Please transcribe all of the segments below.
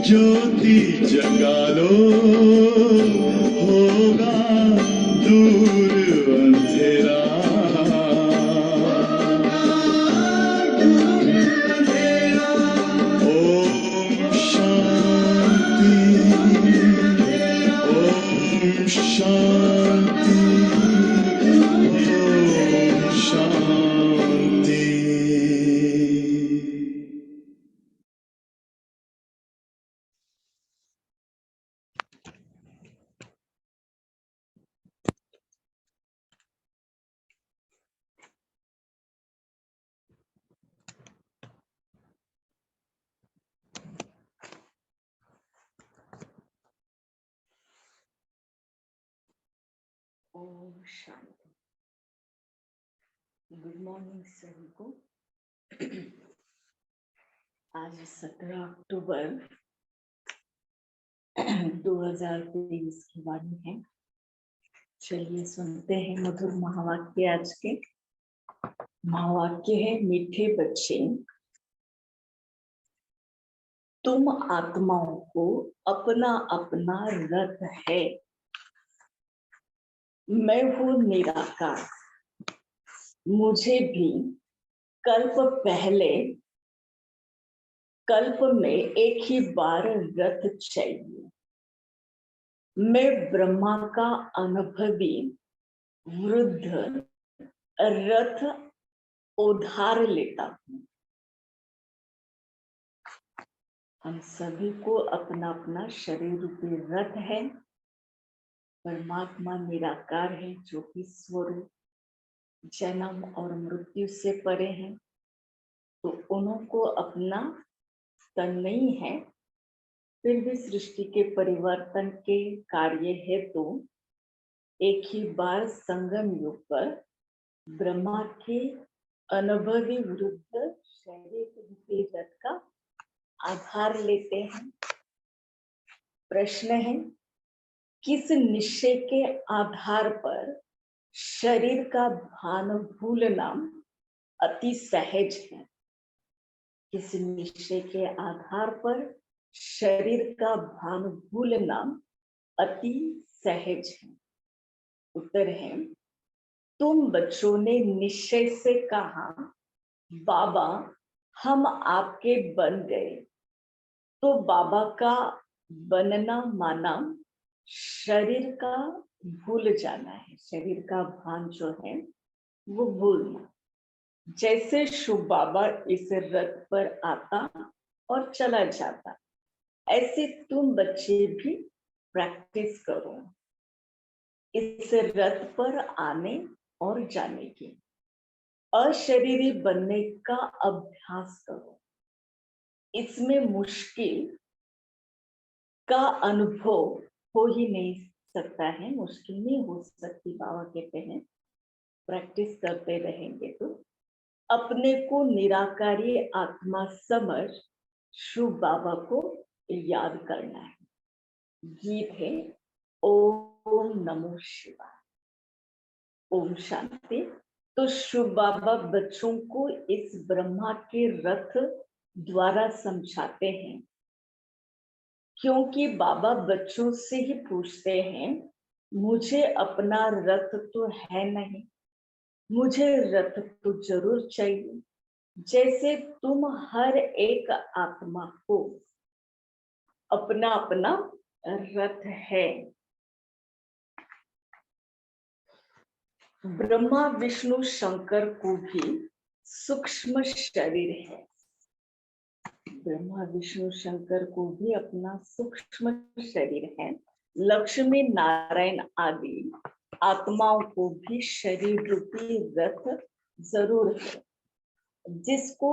ज्योति जगा लो, होगा दूर अंधेरा। ओम शांति, ओम शांति, ओम शांति। ओम शांति। गुड मॉर्निंग सभी को। आज 17 अक्टूबर 2023 की वाणी है। चलिए सुनते हैं मधुर महावाक्य। आज के महावाक्य है, मीठे बच्चे, तुम आत्माओं को अपना अपना रथ है। मैं हूँ निराकार। मुझे भी कल्प में एक ही बार रथ चाहिए। मैं ब्रह्मा का अनुभवी वृद्ध रथ उधार लेता हूँ। हम सभी को अपना अपना शरीर रूपी रथ है। परमात्मा निराकार है, जो कि स्वरूप जन्म और मृत्यु से परे हैं, तो उनको अपना तन नहीं है, फिर भी सृष्टि के परिवर्तन के कार्य है। तो एक ही बार संगम युग पर ब्रह्मा के अनुभवी वृद्ध शरीर रूपी रथ का आधार लेते हैं। प्रश्न है, किस निश्चय के आधार पर शरीर का भान भूलना अति सहज है? किस निश्चय के आधार पर शरीर का भान भूलना अति सहज है? उत्तर है, तुम बच्चों ने निश्चय से कहा, बाबा हम आपके बन गए। तो बाबा का बनना माना शरीर का भूल जाना है। शरीर का भान जो है वो भूलना। जैसे शुभ बाबा इस रथ पर आता और चला जाता, ऐसे तुम बच्चे भी प्रैक्टिस करो इस रथ पर आने और जाने की। अशरीरी बनने का अभ्यास करो। इसमें मुश्किल का अनुभव हो ही नहीं सकता है। मुश्किल नहीं हो सकती। बाबा कहते हैं प्रैक्टिस करते रहेंगे तो अपने को निराकारी आत्मा समझ शुभ बाबा को याद करना है। गीत है, ओम नमो शिवाय। ओम शांति। तो शुभ बाबा बच्चों को इस ब्रह्मा के रथ द्वारा समझाते हैं, क्योंकि बाबा बच्चों से ही पूछते हैं, मुझे अपना रथ तो है नहीं, मुझे रथ तो जरूर चाहिए। जैसे तुम हर एक आत्मा को अपना अपना रथ है। ब्रह्मा विष्णु शंकर को भी सूक्ष्म शरीर है। ब्रह्मा विष्णु शंकर को भी अपना सूक्ष्म शरीर है। लक्ष्मी नारायण आदि आत्माओं को भी शरीर रूपी रथ जरूर है, जिसको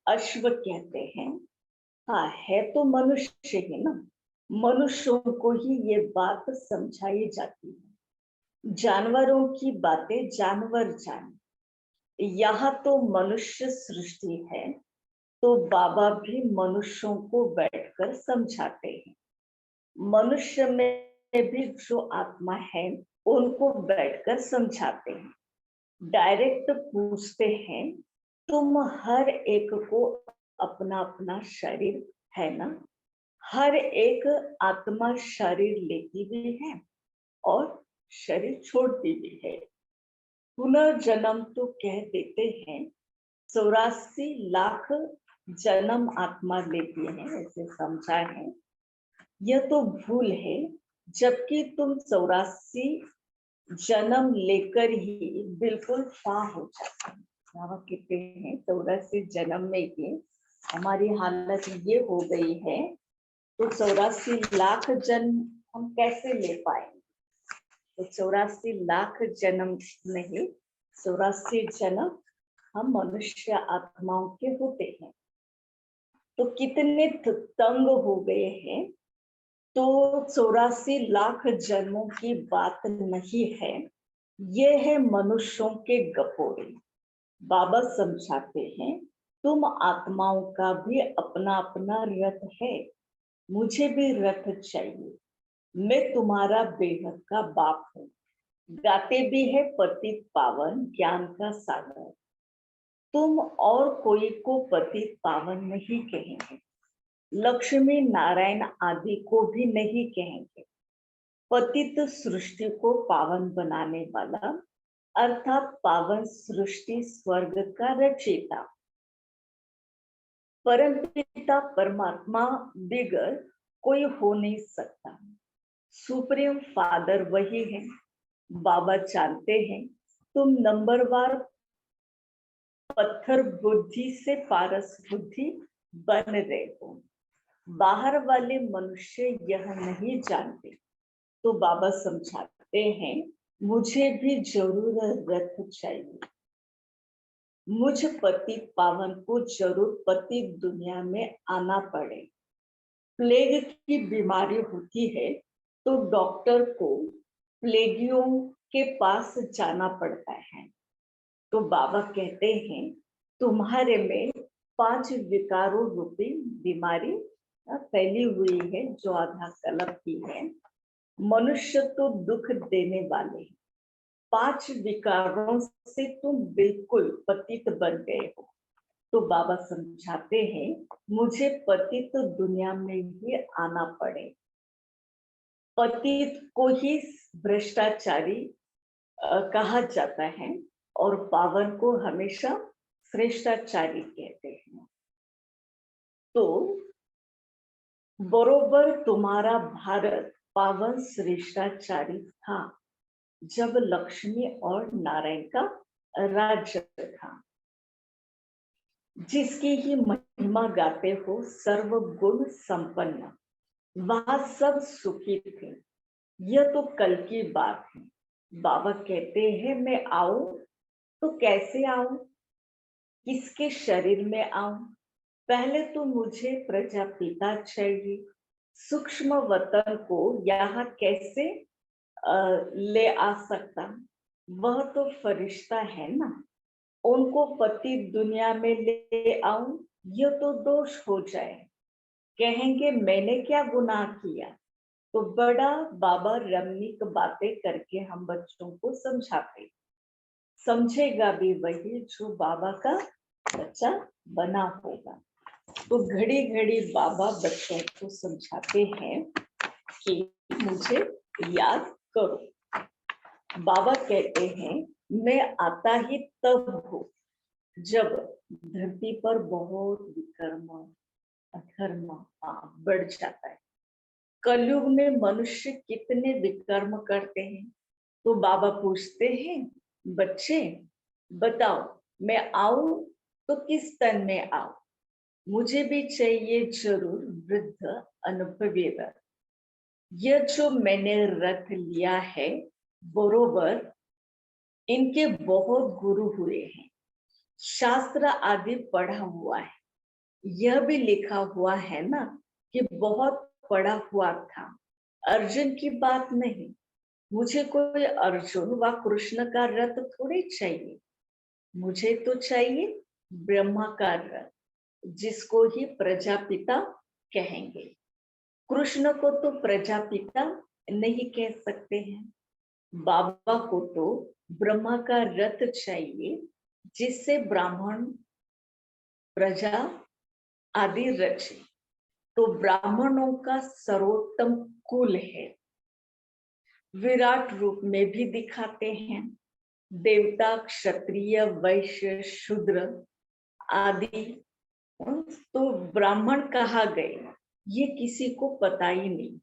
अश्व कहते हैं। हाँ, है तो मनुष्य ही ना। मनुष्यों को ही ये बात समझाई जाती है। जानवरों की बातें जानवर जाने। यहाँ तो मनुष्य सृष्टि है, तो बाबा भी मनुष्यों को बैठकर समझाते हैं। मनुष्य में भी जो आत्मा है उनको बैठकर समझाते हैं। डायरेक्ट पूछते हैं, तुम हर एक को अपना अपना शरीर है ना। हर एक आत्मा शरीर लेती भी है और शरीर छोड़ती भी है। पुनर्जन्म तो कह देते हैं 84 लाख जन्म आत्मा लेती है, ऐसे समझा है। यह तो भूल है, जबकि तुम 84 जन्म लेकर ही बिल्कुल फा हो जाते हैं। बाबा कहते हैं 84 जन्म में ही हमारी हालत ये हो गई है, तो 84 लाख जन्म हम कैसे ले पाएंगे। तो 84 लाख जन्म नहीं, 84 जन्म हम मनुष्य आत्माओं के होते हैं। तो कितने तंग हो गए हैं। तो 84 लाख जन्मों की बात नहीं है, ये है मनुष्यों के गपोरे। बाबा समझाते हैं तुम आत्माओं का भी अपना अपना रथ है, मुझे भी रथ चाहिए। मैं तुम्हारा बेहद का बाप हूँ। गाते भी है पतित पावन ज्ञान का सागर। तुम और कोई को पतित पावन नहीं कहेंगे, लक्ष्मी नारायण आदि को भी नहीं कहेंगे। पतित सृष्टि को पावन बनाने वाला अर्थात पावन सृष्टि स्वर्ग का रचयिता परम पिता परमात्मा बिगर कोई हो नहीं सकता। सुप्रीम फादर वही है। बाबा जानते हैं तुम नंबरवार पत्थर बुद्धि से पारस बुद्धि बन रहे हो। बाहर वाले मनुष्य यह नहीं जानते, तो बाबा समझाते हैं मुझे भी जरूर रथ चाहिए। मुझ पतित पावन को जरूर पतित दुनिया में आना पड़े। प्लेग की बीमारी होती है तो डॉक्टर को प्लेगियों के पास जाना पड़ता है। तो बाबा कहते हैं तुम्हारे में 5 विकारों रूपी बीमारी फैली हुई है, जो आधा कलप की है। मनुष्य तो दुख देने वाले हैं। 5 विकारों से तुम बिल्कुल पतित बन गए हो। तो बाबा समझाते हैं मुझे पतित दुनिया में ही आना पड़े। पतित को ही भ्रष्टाचारी कहा जाता है और पावन को हमेशा श्रेष्ठाचारी कहते हैं। तो बरोबर तुम्हारा भारत पावन श्रेष्ठाचारी था जब लक्ष्मी और नारायण का राज्य था। जिसकी ही महिमा गाते हो सर्व गुण संपन्न, वहां सब सुखी थे। यह तो कल की बात है। बाबा कहते हैं मैं आऊं तो कैसे आऊं, किसके शरीर में आऊं। पहले तो मुझे प्रजापिता चाहिए। सूक्ष्म वतन को यहाँ कैसे ले आ सकता, वह तो फरिश्ता है ना। उनको पति दुनिया में ले आऊं, यह तो दोष हो जाए। कहेंगे मैंने क्या गुनाह किया। तो बड़ा बाबा रमणीक बातें करके हम बच्चों को समझाते। समझेगा भी वही जो बाबा का बच्चा बना होगा। तो घड़ी घड़ी बाबा बच्चों को समझाते हैं कि मुझे याद करो। बाबा कहते हैं मैं आता ही तब हूँ जब धरती पर बहुत विकर्म अधर्म बढ़ जाता है। कलयुग में मनुष्य कितने विकर्म करते हैं। तो बाबा पूछते हैं बच्चे बताओ मैं आऊं तो किस तन में आऊं। मुझे भी चाहिए जरूर वृद्ध अनुभवी रथ। यह जो मैंने रथ लिया है बरोबर इनके बहुत गुरु हुए हैं। शास्त्र आदि पढ़ा हुआ है। यह भी लिखा हुआ है ना कि बहुत पढ़ा हुआ था। अर्जुन की बात नहीं। मुझे कोई अर्जुन व कृष्ण का रथ थोड़ी चाहिए। मुझे तो चाहिए ब्रह्मा का रथ, जिसको ही प्रजापिता कहेंगे। कृष्ण को तो प्रजापिता नहीं कह सकते हैं। बाबा को तो ब्रह्मा का रथ चाहिए, जिससे ब्राह्मण प्रजा आदि रचे। तो ब्राह्मणों का सर्वोत्तम कुल है, विराट रूप में भी दिखाते हैं। देवता, क्षत्रिय, वैश्य, शूद्र आदि तो ब्राह्मण कहा गए, ये किसी को पता ही नहीं।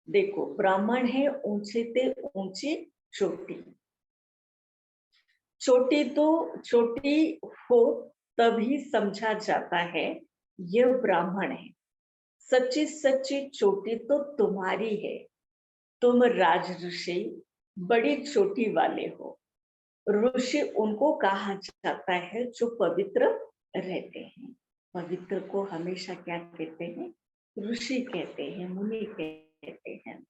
देखो, ब्राह्मण है ऊंचे ते ऊंची चोटी, चोटी तो छोटी हो तभी समझा जाता है यह ब्राह्मण है। सच्ची सच्ची चोटी तो तुम्हारी है, तुम राजऋषि बड़ी चोटी वाले हो। ऋषि उनको कहा जाता है जो पवित्र रहते हैं। पवित्र को हमेशा क्या कहते हैं? ऋषि कहते हैं, मुनि कहते हैं।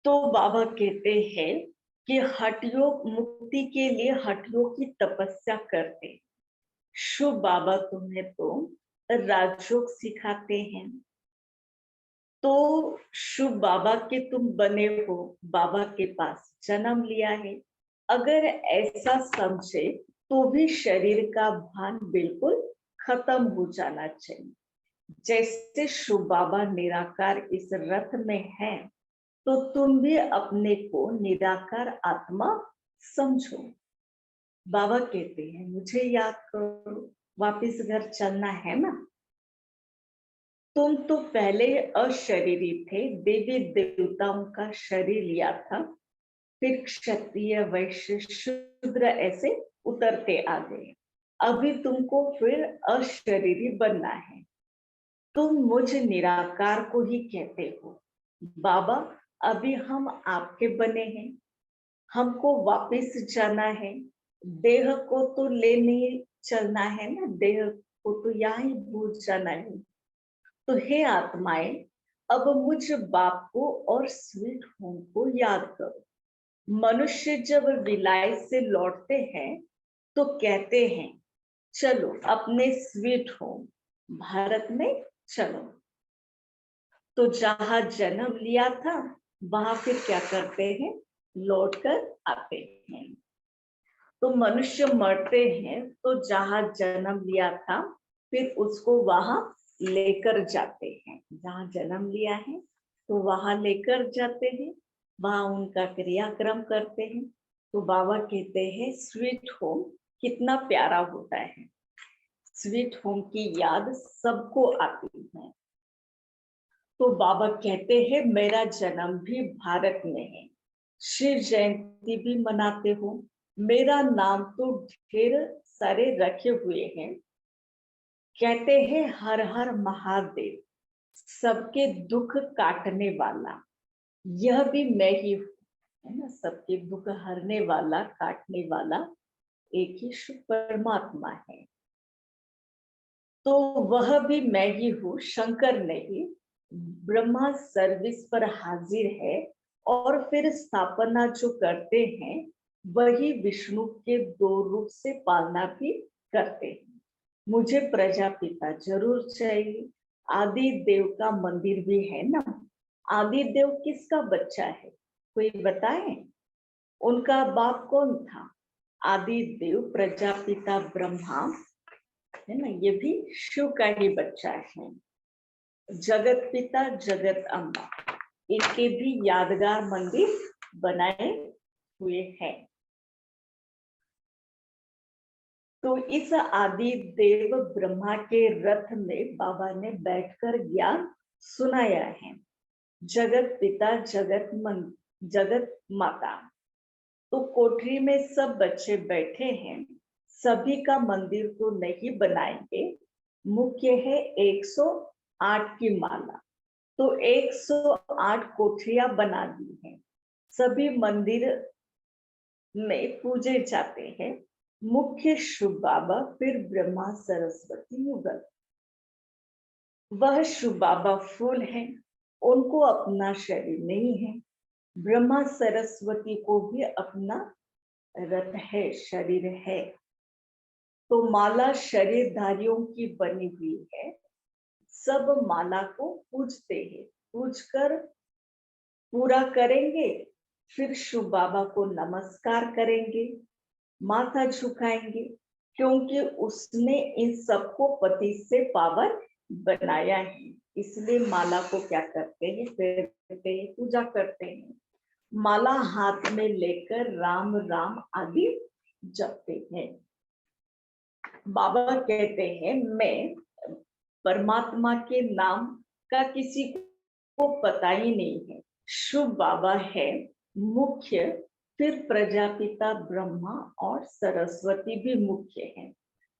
तो बाबा कहते हैं कि हठयोग मुक्ति के लिए हठयोग की तपस्या करते। शुभ बाबा तुम्हें तो राजयोग सिखाते हैं। तो शुभ बाबा के तुम बने हो, बाबा के पास जन्म लिया है। अगर ऐसा समझे तो भी शरीर का भान बिल्कुल खत्म हो जाना चाहिए। जैसे शुभ बाबा निराकार इस रथ में है, तो तुम भी अपने को निराकार आत्मा समझो। बाबा कहते हैं मुझे याद करो, वापिस घर चलना है ना। तुम तो पहले अशरीरी थे, देवी देवताओं का शरीर लिया था, फिर क्षत्रिय, वैश्य, शूद्र ऐसे उतरते आ गए। अभी तुमको फिर अशरीरी बनना है। तुम मुझ निराकार को ही कहते हो। बाबा, अभी हम आपके बने हैं, हमको वापस जाना है। देह को तो ले नहीं चलना है ना, देह को तो यहाँ ही भूल जाना है। तो हे आत्माएं, अब मुझ बाप को और स्वीट होम को याद करो। मनुष्य जब विलायत से लौटते हैं तो कहते हैं चलो अपने स्वीट होम भारत में चलो। तो जहां जन्म लिया था वहां फिर क्या करते हैं? लौट कर आते हैं। तो मनुष्य मरते हैं तो जहां जन्म लिया था फिर उसको वहां लेकर जाते हैं। जहां जन्म लिया है तो वहां लेकर जाते हैं, वहां उनका क्रियाक्रम करते हैं। तो बाबा कहते हैं स्वीट होम कितना प्यारा होता है। स्वीट होम की याद सबको आती है। तो बाबा कहते हैं मेरा जन्म भी भारत में है, शिव जयंती भी मनाते हो। मेरा नाम तो ढेर सारे रखे हुए हैं। कहते हैं हर हर महादेव, सबके दुख काटने वाला। यह भी मैं ही हूँ, है ना। सबके दुख हरने वाला, काटने वाला एक ही शुभ परमात्मा है। तो वह भी मैं ही हूँ, शंकर नहीं। ब्रह्मा सर्विस पर हाजिर है और फिर स्थापना जो करते हैं वही विष्णु के दो रूप से पालना भी करते हैं। मुझे प्रजापिता जरूर चाहिए। आदि देव का मंदिर भी है ना। आदि देव किसका बच्चा है? कोई बताए? उनका बाप कौन था? आदि देव प्रजापिता ब्रह्मा, है ना, ये भी शिव का ही बच्चा है। जगत पिता जगत अम्बा, इनके भी यादगार मंदिर बनाए हुए हैं। तो इस आदि देव ब्रह्मा के रथ में बाबा ने बैठकर ज्ञान सुनाया है। जगत पिता जगत माता, तो कोठरी में सब बच्चे बैठे हैं। सभी का मंदिर तो नहीं बनाएंगे, मुख्य है 108 की माला। तो 108 कोठरियां बना दी हैं। सभी मंदिर में पूजे जाते हैं। मुख्य शुभ बाबा, फिर ब्रह्मा सरस्वती युगल। वह शुभ बाबा फूल है, उनको अपना शरीर नहीं है। ब्रह्मा सरस्वती को भी अपना रथ है, शरीर है। तो माला शरीरधारियों की बनी हुई है। सब माला को पूजते हैं, पूज कर पूरा करेंगे, फिर शिव बाबा को नमस्कार करेंगे, माथा झुकाएंगे, क्योंकि उसने इन सबको पति से पावर बनाया है, इसलिए माला को क्या करते हैं, फेरते हैं, पूजा करते हैं। माला हाथ में लेकर राम राम आदि जपते हैं। बाबा कहते हैं मैं परमात्मा के नाम का किसी को पता ही नहीं है। शुभ बाबा है मुख्य, फिर प्रजापिता ब्रह्मा और सरस्वती भी मुख्य हैं।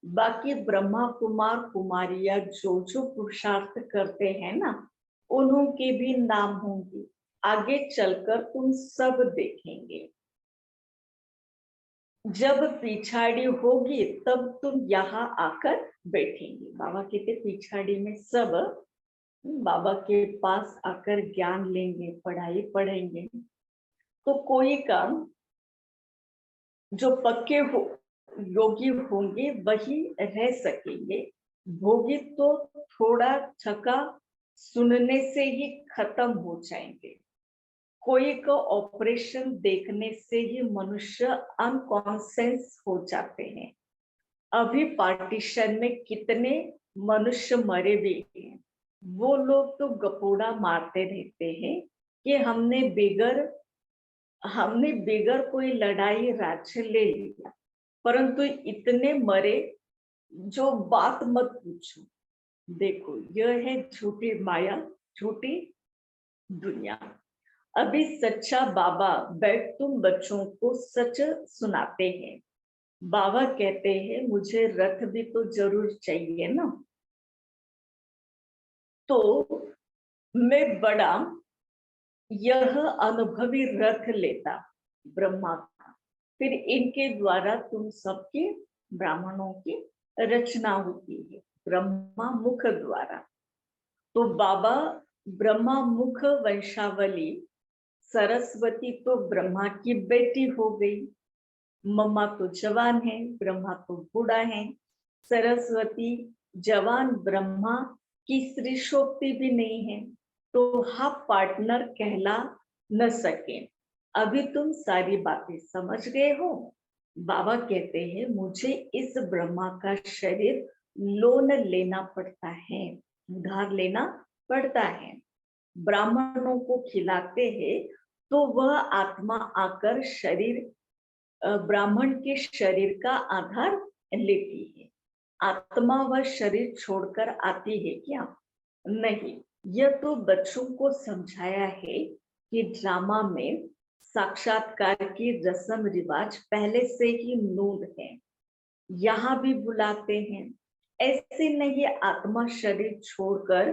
बाकी ब्रह्मा कुमार कुमारियां जो जो पुरुषार्थ करते हैं ना, उन्हों के भी नाम होंगे। आगे चलकर तुम सब देखेंगे। जब पिछाड़ी होगी तब तुम यहाँ आकर बैठेंगे। बाबा कहते पिछाड़ी में सब बाबा के पास आकर ज्ञान लेंगे, पढ़ाई पढ़ेंगे, तो कोई काम जो पक्के हो योगी होंगे वही रह सकेंगे। भोगी तो थोड़ा थका सुनने से ही खत्म हो जाएंगे। कोई को ऑपरेशन देखने से ही मनुष्य अनकॉन्शियस हो जाते हैं। अभी पार्टीशन में कितने मनुष्य मरे भी हैं। वो लोग तो गपोड़ा मारते रहते हैं कि हमने बेगर कोई लड़ाई राज्य ले लिया, परंतु इतने मरे जो बात मत पूछो। देखो यह है झूठी माया, झूठी दुनिया। अभी सच्चा बाबा बैठ तुम बच्चों को सच सुनाते हैं। बाबा कहते हैं मुझे रथ भी तो जरूर चाहिए ना, तो मैं बड़ा यह अनुभवी रथ लेता ब्रह्मा का, फिर इनके द्वारा तुम सबके ब्राह्मणों की रचना होती है ब्रह्मा मुख द्वारा। तो बाबा ब्रह्मा मुख वंशावली, सरस्वती तो ब्रह्मा की बेटी हो गई। मम्मा तो जवान है, ब्रह्मा तो बूढ़ा है। सरस्वती जवान, ब्रह्मा की स्त्री शोभती भी नहीं है, तो हाफ पार्टनर कहला न सके। अभी तुम सारी बातें समझ गए हो। बाबा कहते हैं मुझे इस ब्रह्मा का शरीर लोन लेना पड़ता है, उधार लेना पड़ता है। ब्राह्मणों को खिलाते हैं तो वह आत्मा आकर शरीर ब्राह्मण के शरीर का आधार लेती है। आत्मा वह शरीर छोड़कर आती है क्या? नहीं। यह तो बच्चों को समझाया है कि ड्रामा में साक्षात्कार की रस्म रिवाज पहले से ही नूंद है। यहाँ भी बुलाते हैं। ऐसे नहीं आत्मा शरीर छोड़कर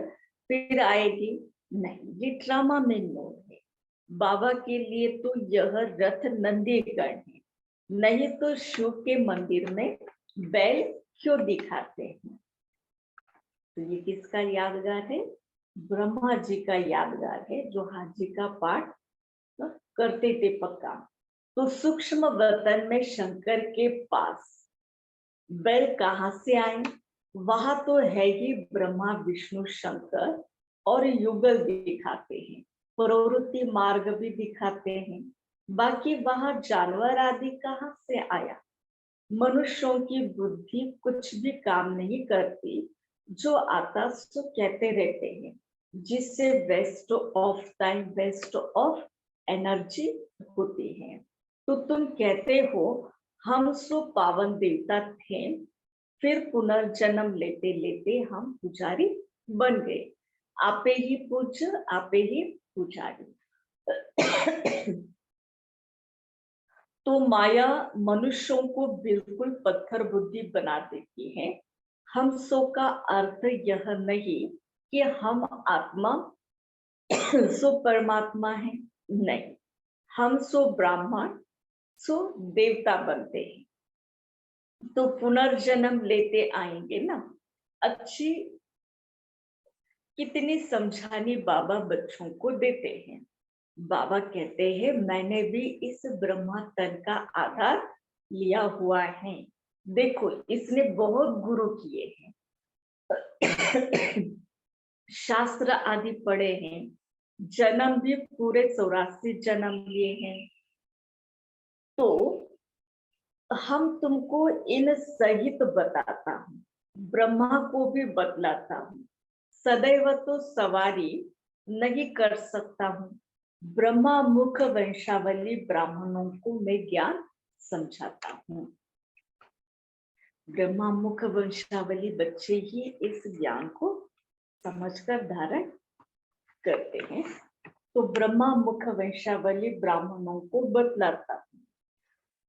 फिर आएगी, नहीं, ये ड्रामा में नूंद है। बाबा के लिए तो यह रथ नंदीगण है, नहीं तो शिव के मंदिर में बैल क्यों दिखाते हैं? तो ये किसका यादगार है? ब्रह्मा जी का यादगार है, जो हाजी का पाठ करते थे पक्का। तो सूक्ष्म वतन में शंकर के पास बैल कहाँ से आए? वहां तो है ही ब्रह्मा विष्णु शंकर, और युगल दिखाते हैं, प्रवृत्ति मार्ग भी दिखाते हैं। बाकी वहां जानवर आदि कहाँ से आया? मनुष्यों की बुद्धि कुछ भी काम नहीं करती, जो आता सो कहते रहते हैं, जिससे waste of time, waste of energy होती है। तो तुम कहते हो हम सो पावन देवता थे, फिर पुनर्जन्म लेते लेते हम पुजारी बन गए। आपे ही पूज्य, आपे ही पुजारी। तो माया मनुष्यों को बिल्कुल पत्थर बुद्धि बना देती है। हम सो का अर्थ यह नहीं कि हम आत्मा सो परमात्मा है, नहीं, हम सो ब्राह्मण सो देवता बनते हैं, तो पुनर्जन्म लेते आएंगे ना। अच्छी कितनी समझानी बाबा बच्चों को देते हैं। बाबा कहते हैं मैंने भी इस ब्रह्मा तन का आधार लिया हुआ है। देखो इसने बहुत गुरु किए हैं, शास्त्र आदि पढ़े हैं, जन्म भी पूरे 84 जन्म लिए हैं। तो हम तुमको इन सहित बताता हूँ, ब्रह्मा को भी बतलाता हूँ, सदैव तो सवारी नहीं कर सकता हूँ। ब्रह्मा मुख वंशावली ब्राह्मणों को मैं ज्ञान समझाता हूँ। ब्रह्मा मुख वंशावली बच्चे ही इस ज्ञान को समझकर धारण करते हैं। तो ब्रह्मा मुख वंशावली ब्राह्मणों को बतलाता हूँ।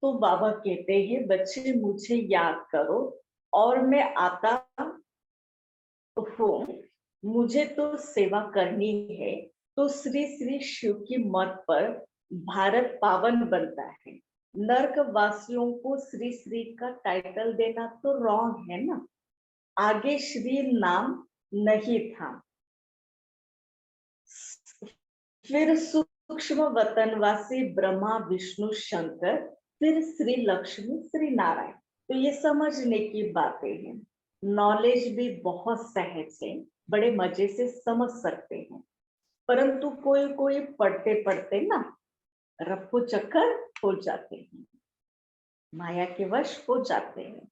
तो बाबा कहते हैं बच्चे मुझे याद करो और मैं आता हूँ, मुझे तो सेवा करनी है। तो श्री श्री शिव की मत पर भारत पावन बनता है। नर्क वासियों को श्री श्री का टाइटल देना तो रॉन्ग है ना। आगे श्री नाम नहीं था। फिर सूक्ष्म वतनवासी ब्रह्मा विष्णु शंकर, फिर श्री लक्ष्मी श्री नारायण। तो ये समझने की बातें हैं। नॉलेज भी बहुत सहज है, बड़े मजे से समझ सकते हैं। परंतु कोई कोई पढ़ते पढ़ते ना रफ्फू चक्कर हो जाते हैं, माया के वश हो जाते हैं।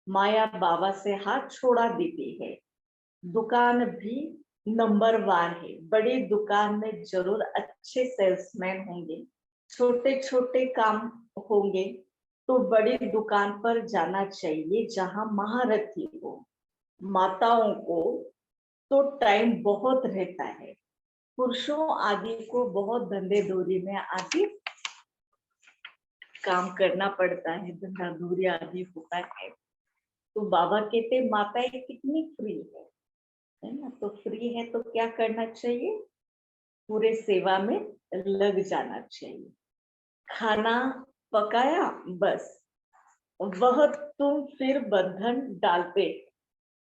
माया बाबा से हाथ छोड़ा देती है। दुकान भी नंबरवार है। बड़ी दुकान में जरूर अच्छे सेल्समैन होंगे, छोटे छोटे काम होंगे। तो बड़ी दुकान पर जाना चाहिए जहां महारथी हो। माताओं को तो टाइम बहुत रहता है। पुरुषों आदि को बहुत धंधे धूरी में आदि काम करना पड़ता है, धंधा धूरी आदि होता है। तो बाबा कहते माताएं कितनी फ्री है ना। तो फ्री है तो क्या करना चाहिए, पूरे सेवा में लग जाना चाहिए। खाना पकाया बस, वह तुम फिर बंधन डालते।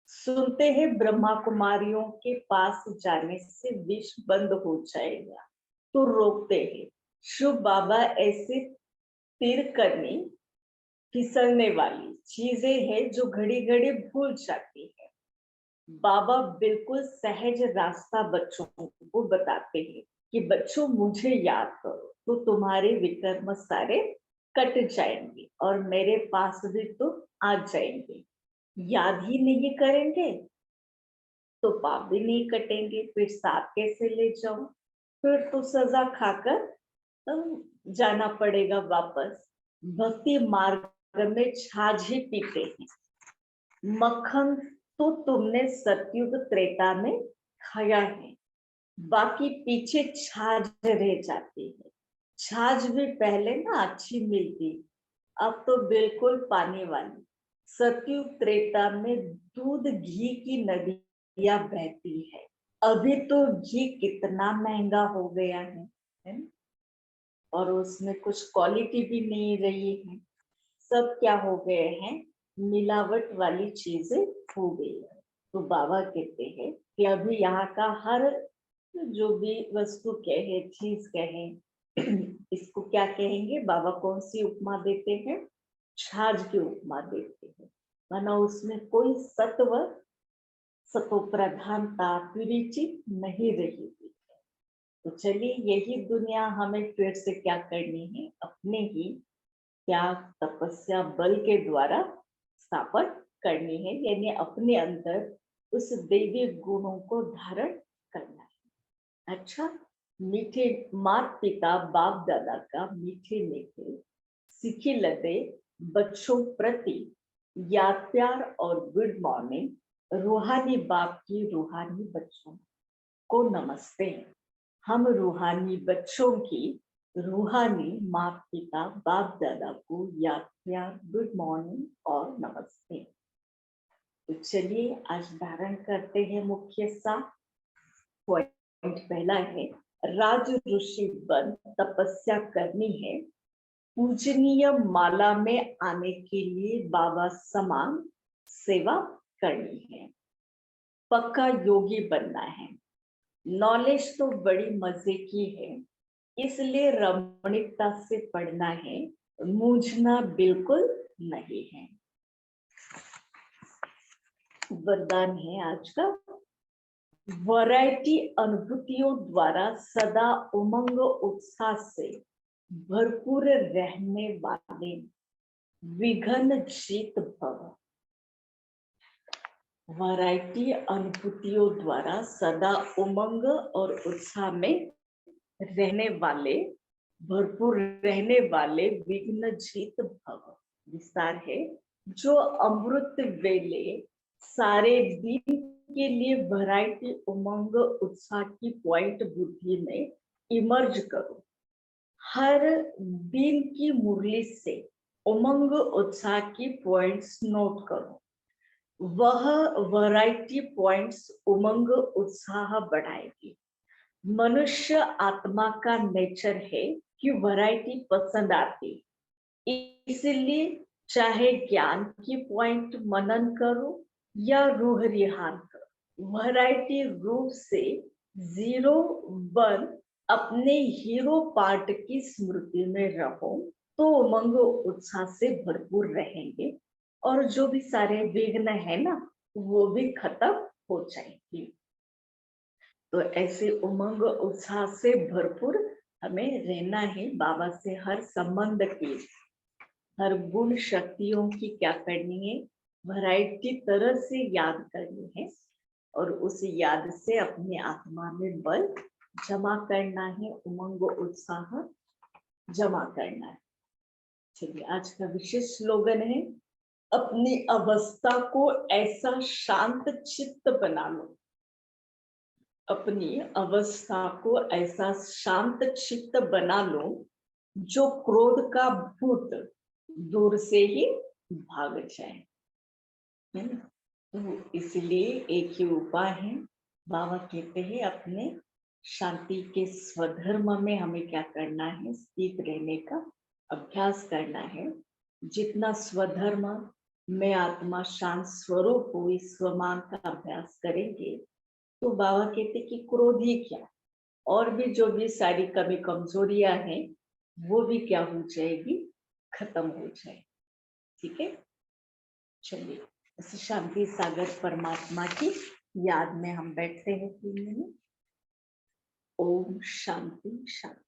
सुनते हैं ब्रह्मा कुमारियों के पास जाने से विष बंद हो जाएगा, तो रोकते हैं। शुभ बाबा ऐसे तीर करनी फिसलने वाली चीजें हैं जो घड़ी घड़ी भूल जाती है। बाबा बिल्कुल सहज रास्ता बच्चों को बताते हैं कि बच्चों मुझे याद करो तो तुम्हारे विकर्म सारे कट जाएंगे और मेरे पास भी तो आ जाएंगे। याद ही नहीं करेंगे तो पाप भी नहीं कटेंगे, फिर साथ कैसे ले जाओ। फिर तो सजा खाकर जाना पड़ेगा वापस। भक्ति मार्ग में छाछ ही पीते हैं। मक्खन तो तुमने सतयुग त्रेता में खाया है, बाकी पीछे छाछ रह जाती है। छाछ भी पहले ना अच्छी मिलती, अब तो बिल्कुल पानी वाली। सतयुग त्रेता में दूध घी की नदियां बहती है। अभी तो घी कितना महंगा हो गया है ना? और उसमें कुछ क्वालिटी भी नहीं रही है। सब क्या हो गए हैं, मिलावट वाली चीजें हो गई है। तो बाबा कहते हैं कि अभी यहाँ का हर जो भी वस्तु कहे, चीज कहे, इसको क्या कहेंगे, बाबा कौन सी उपमा देते हैं, छाछ की उपमा देते हैं। माना उसमें कोई सत्व सतो प्रधानता पिरीची नहीं रही थी। तो चलिए यही दुनिया हमें फिर से क्या करनी है, अपने ही त्याग तपस्या बल के द्वारा स्थापन करनी है, यानी अपने अंदर उस दैवी गुणों को धारण करना है। अच्छा, मीठे माता पिता बाप दादा का मीठे मीठे सीखी लदे बच्चों प्रति याद प्यार और गुड मॉर्निंग। रूहानी बाप की रूहानी बच्चों को नमस्ते। हम रूहानी बच्चों की रूहानी माता पिता बाप दादा को याद प्यार गुड मॉर्निंग और नमस्ते। तो चलिए आज धारण करते हैं मुख्य सा पॉइंट। पहला है राज ऋषि बन तपस्या करनी है। पूजनीय माला में आने के लिए बाबा समान सेवा करनी है। पक्का योगी बनना है। नॉलेज तो बड़ी मजे की है, इसलिए रमणीकता से पढ़ना है, मूझना बिल्कुल नहीं है। वरदान है आज का, वैरायटी अनुभूतियों द्वारा सदा उमंग उत्साह से भरपूर रहने वाले विघ्न जीत भव। वैरायटी अनुभूतियों द्वारा सदा उमंग और उत्साह में रहने वाले, भरपूर रहने वाले विघ्न जीत भव। विस्तार है, जो अमृत वेले सारे दिन के लिए वैरायटी उमंग उत्साह की पॉइंट बुद्धि में इमर्ज करो। हर दिन की मुरली से उमंग उत्साह की पॉइंट्स नोट करो। वह वैरायटी पॉइंट्स उमंग उत्साह बढ़ाएगी। मनुष्य आत्मा का नेचर है कि वैरायटी पसंद आती, इसलिए चाहे ज्ञान की पॉइंट मनन करो या रूह रिहान करो, वैरायटी रूप से 0-1 अपने हीरो पार्ट की स्मृति में रहो तो उमंग उत्साह से भरपूर रहेंगे और जो भी सारे विघ्न है ना वो भी खत्म हो जाएंगे। तो ऐसे उमंग उत्साह से भरपूर हमें रहना है। बाबा से हर संबंध की, हर गुण शक्तियों की क्या करनी है, वैरायटी तरह से याद करनी है और उस याद से अपनी आत्मा में बल जमा करना है, उमंग उत्साह जमा करना है। चलिए, आज का विशेष स्लोगन है, अपनी अवस्था को ऐसा शांत चित्त बना लो। अपनी अवस्था को ऐसा शांत चित्त बना लो जो क्रोध का भूत दूर से ही भाग जाए, है ना। तो इसलिए एक ही उपाय है। बाबा कहते हैं अपने शांति के स्वधर्म में हमें क्या करना है, स्थित रहने का अभ्यास करना है। जितना स्वधर्म में आत्मा शांत स्वरूप हुई स्वमान का अभ्यास करेंगे तो बाबा कहते कि क्रोध ही क्या, और भी जो भी सारी कमी कमजोरियां हैं वो भी क्या हो जाएगी, खत्म हो जाए। ठीक है, चलिए इस शांति सागर परमात्मा की याद में हम बैठते हैं 3 मिनट। ओम शांति शांति।